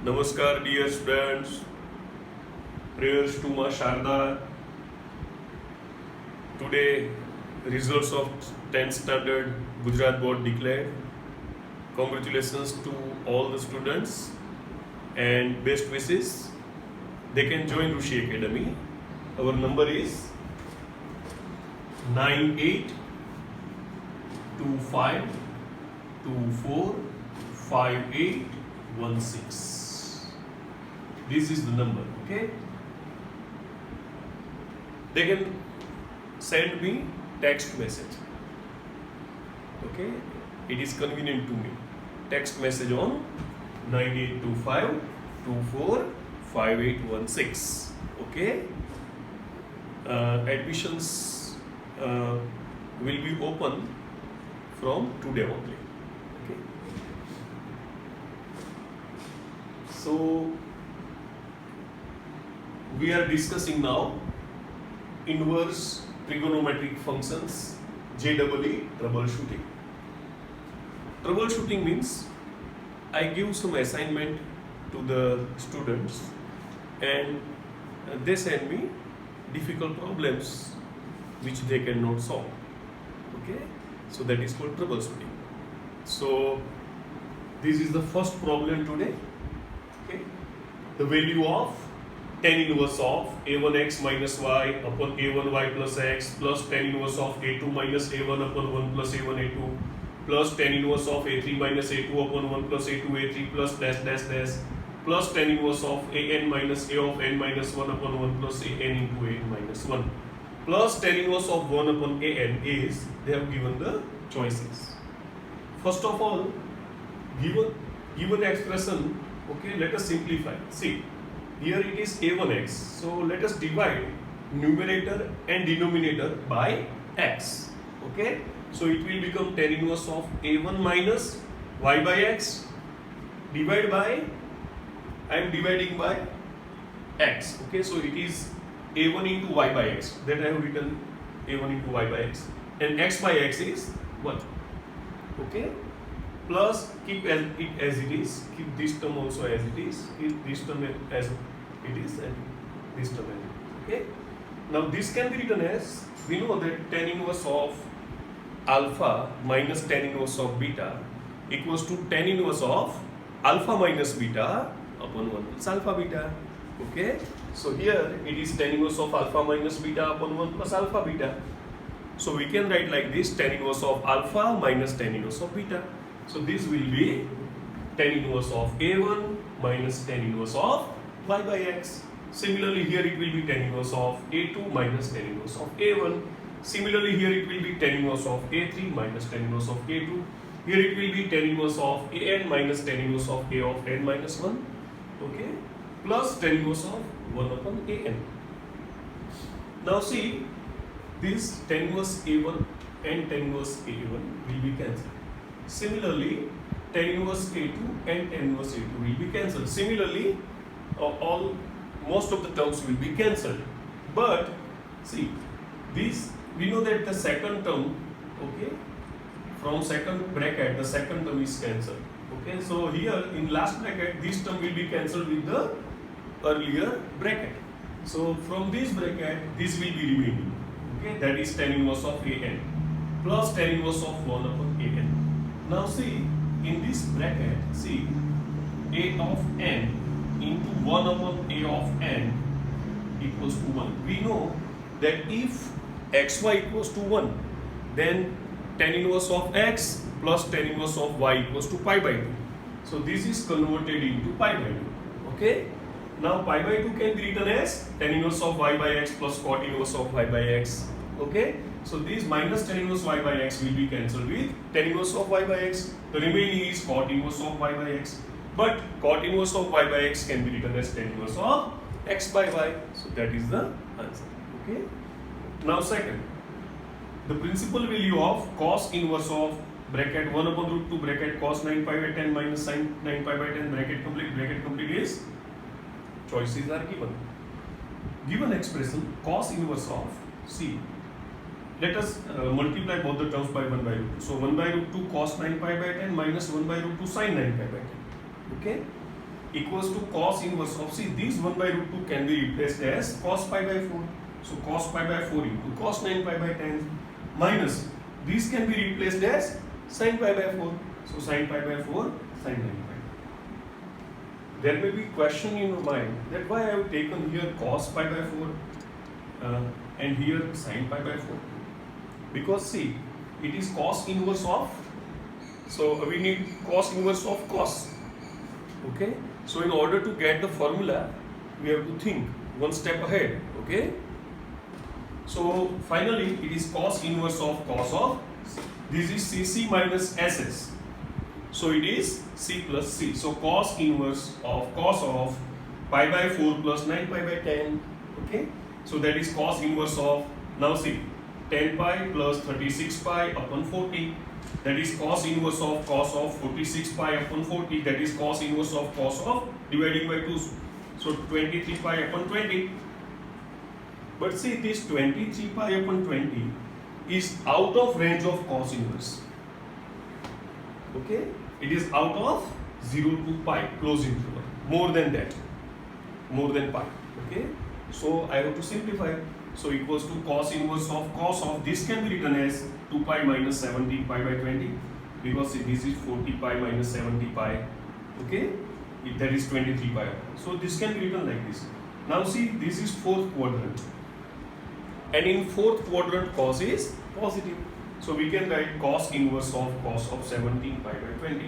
Namaskar, dear students. Prayers to Ma Sharda. Today, results of 10th standard Gujarat board declared. Congratulations to all the students and best wishes. They can join Rushi Academy. Our number is 9825245816. This is the number, okay? They can send me text message, okay? It is convenient to me. Text message on 9825245816, okay? Admissions will be open from today only, okay? So we are discussing now inverse trigonometric functions, JEE troubleshooting. Troubleshooting means I give some assignment to the students and they send me difficult problems which they cannot solve. Okay, so that is called troubleshooting. So this is the first problem today. Okay, the value of tan inverse of a1x minus y upon a1y plus x plus tan inverse of a2 minus a1 upon 1 plus a1 a2 plus tan inverse of a3 minus a2 upon 1 plus a2 a3 plus dash dash dash plus tan inverse of an minus a of n minus 1 upon 1 plus an into an minus 1 plus tan inverse of 1 upon an is, they have given the choices. First of all, given expression, okay, let us simplify. See, here it is a1x, so let us divide numerator and denominator by x, okay? So it will become tan inverse of a1 minus y by x divided by, I am dividing by x, okay? So it is a1 into y by x, that I have written a1 into y by x, and x by x is 1, okay? Plus keep it as it is, keep this term also as it is, keep this term as it is, and this term as it is, okay? Now this can be written as, we know that tan inverse of alpha minus tan inverse of beta equals to tan inverse of alpha minus beta upon 1 plus alpha beta, okay? So here it is tan inverse of alpha minus beta upon 1 plus alpha beta. So we can write like this, tan inverse of alpha minus tan inverse of beta. So this will be tan inverse of a1 minus tan inverse of y by x. Similarly, here it will be tan inverse of a2 minus tan inverse of a1. Similarly, here it will be tan inverse of a3 minus tan inverse of a2. Here it will be tan inverse of an minus tan inverse of a of n minus 1. Okay, plus tan inverse of 1 upon an. Now see, this tan inverse a1 and tan inverse a1 will be cancelled. Similarly, tan inverse a2 and tan inverse a2 will be cancelled. Similarly, most of the terms will be cancelled. But see, this we know that the second term, okay, from second bracket the second term is cancelled. Okay, so here in last bracket this term will be cancelled with the earlier bracket. So from this bracket this will be remaining. Okay, that is tan inverse of an plus tan inverse of 1 upon an. Now see, in this bracket, see, a of n into 1 upon a of n equals to 1. We know that if xy equals to 1, then tan inverse of x plus tan inverse of y equals to pi by 2. So this is converted into pi by 2. Okay? Now pi by 2 can be written as tan inverse of y by x plus cot inverse of y by x. Okay? So this minus tan inverse y by x will be cancelled with tan inverse of y by x. The remaining is cot inverse of y by x. But cot inverse of y by x can be written as tan inverse of x by y. So that is the answer. Okay? Now second, the principal value of cos inverse of bracket 1 upon root 2 bracket cos 9 pi by 10 minus sin 9 pi by 10 bracket complete is, choices are given. Given expression cos inverse of, see, let us multiply both the terms by 1 by root 2. So 1 by root 2 cos 9 pi by 10 minus 1 by root 2 sin 9 pi by 10. Okay. equals to cos inverse of, see, this 1 by root 2 can be replaced as cos pi by 4. So cos pi by 4 into cos 9 pi by 10 minus this can be replaced as sin pi by 4. So sin pi by 4 sin 9 pi. There may be question in your mind that why I have taken here cos pi by 4 and here sin pi by 4. Because see, it is cos inverse of, so we need cos inverse of cos. Okay, so in order to get the formula, we have to think one step ahead. Okay, so finally it is cos inverse of cos of, this is CC minus SS, so it is C plus C. So cos inverse of cos of pi by 4 plus 9 pi by 10. Okay, so that is cos inverse of, now see, 10 pi plus 36 pi upon 40, that is cos inverse of 46 pi upon 40, that is cos inverse of dividing by 2, so 23 pi upon 20. But see, this 23 pi upon 20 is out of range of cos inverse. Okay, it is out of 0 to pi close interval, more than that, more than pi. Okay, so I have to simplify. So equals to cos inverse of this can be written as 2 pi minus 70 pi by 20, because this is 40 pi minus 70 pi. Okay, that is 23 pi. So this can be written like this. Now see, this is fourth quadrant, and in fourth quadrant cos is positive. So we can write cos inverse of 17 pi by 20.